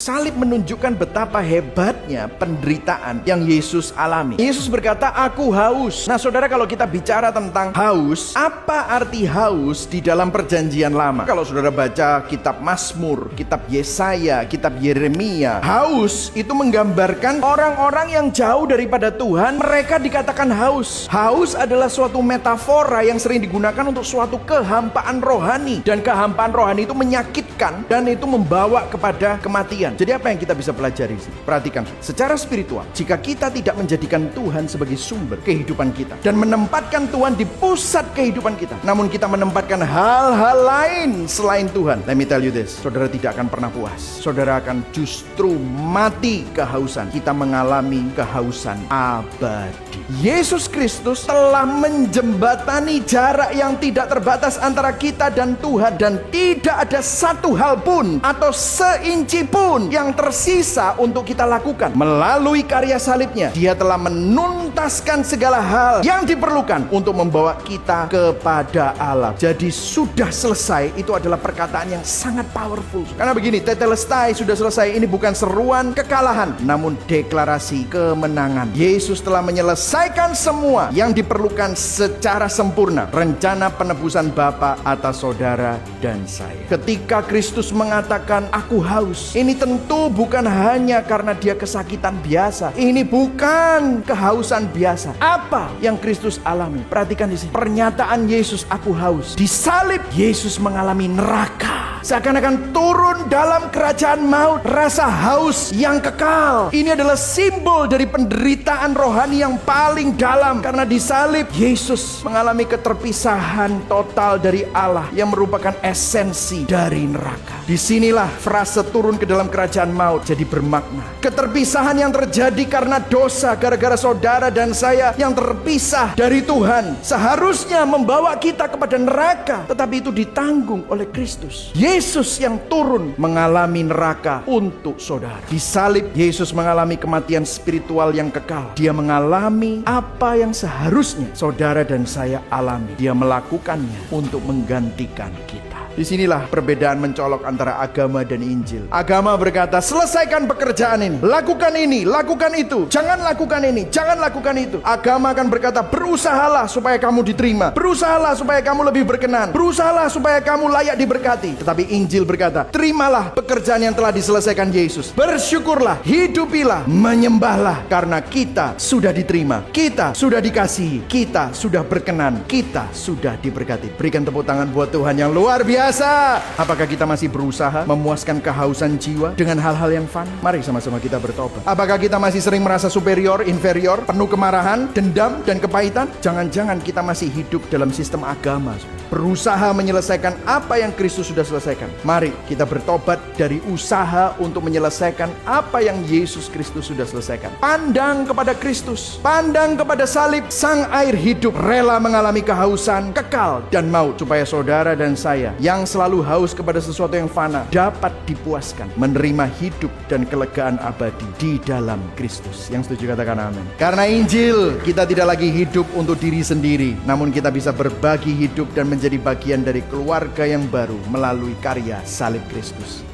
Salib menunjukkan betapa hebatnya penderitaan yang Yesus alami. Yesus berkata, "Aku haus." Nah, saudara, kalau kita bicara tentang haus, apa arti haus di dalam perjanjian lama? Kalau saudara baca kitab Mazmur, kitab Yesaya, kitab Yeremia, haus itu menggambarkan orang-orang yang jauh daripada Tuhan, mereka dikatakan haus. Haus adalah suatu metafora yang sering digunakan untuk suatu kehampaan rohani. Dan kehampaan rohani itu menyakitkan dan itu membawa kepada kematian. Jadi apa yang kita bisa pelajari sih? Perhatikan, secara spiritual, jika kita tidak menjadikan Tuhan sebagai sumber kehidupan kita dan menempatkan Tuhan di pusat kehidupan kita, namun kita menempatkan hal-hal lain selain Tuhan, let me tell you this, saudara tidak akan pernah puas. Saudara akan justru mati kehausan. Kita mengalami kehausan abadi. Yesus Kristus telah menjembatani jarak yang tidak terbatas antara kita dan Tuhan, dan tidak ada satu hal pun atau seinci pun yang tersisa untuk kita lakukan. Melalui karya salibnya, Dia telah menuntaskan segala hal yang diperlukan untuk membawa kita kepada Allah. Jadi sudah selesai, itu adalah perkataan yang sangat powerful. Karena begini, tetelestai, sudah selesai, ini bukan seruan kekalahan, namun deklarasi kemenangan. Yesus telah menyelesaikan semua yang diperlukan secara sempurna. Rencana penebusan Bapa atas saudara dan saya. Ketika Kristus mengatakan, "Aku haus," ini tentu bukan hanya karena Dia kesakitan biasa. Ini bukan kehausan biasa. Apa yang Kristus alami? Perhatikan di sini. Pernyataan Yesus, "Aku haus." Di salib, Yesus mengalami neraka. Seakan-akan turun dalam kerajaan maut. Rasa haus yang kekal. Ini adalah simbol dari penderitaan rohani yang paling dalam. Karena di salib, Yesus mengalami keterpisahan total dari Allah yang merupakan esensi dari neraka. Disinilah frase turun ke dalam kerajaan maut jadi bermakna. Keterpisahan yang terjadi karena dosa, gara-gara saudara dan saya yang terpisah dari Tuhan, seharusnya membawa kita kepada neraka, tetapi itu ditanggung oleh Kristus. Yesus yang turun mengalami neraka untuk saudara. Di salib, Yesus mengalami kematian spiritual yang kekal. Dia mengalami apa yang seharusnya saudara dan saya alami. Dia melakukannya untuk menggantikan kita. Disinilah perbedaan mencolok antara agama dan Injil. Agama berkata, selesaikan pekerjaan ini, lakukan ini, lakukan itu, jangan lakukan ini, jangan lakukan itu. Agama akan berkata, berusahalah supaya kamu diterima, berusahalah supaya kamu lebih berkenan, berusahalah supaya kamu layak diberkati. Tetapi Injil berkata, terimalah pekerjaan yang telah diselesaikan Yesus, bersyukurlah, hidupilah, menyembahlah, karena kita sudah diterima, kita sudah dikasihi, kita sudah berkenan, kita sudah diberkati. Berikan tepuk tangan buat Tuhan yang luar biasa. Apakah kita masih berusaha memuaskan kehausan jiwa dengan hal-hal yang fana? Mari sama-sama kita bertobat. Apakah kita masih sering merasa superior, inferior, penuh kemarahan, dendam, dan kepahitan? Jangan-jangan kita masih hidup dalam sistem agama, berusaha menyelesaikan apa yang Kristus sudah selesaikan. Mari kita bertobat dari usaha untuk menyelesaikan apa yang Yesus Kristus sudah selesaikan. Pandang kepada Kristus, pandang kepada salib, sang air hidup, rela mengalami kehausan, kekal, dan maut, supaya saudara dan saya yang selalu haus kepada sesuatu yang fana dapat dipuaskan, menerima hidup dan kelegaan abadi di dalam Kristus. Yang setuju katakan amin. Karena Injil, kita tidak lagi hidup untuk diri sendiri, namun kita bisa berbagi hidup dan menjadi bagian dari keluarga yang baru melalui karya salib Kristus.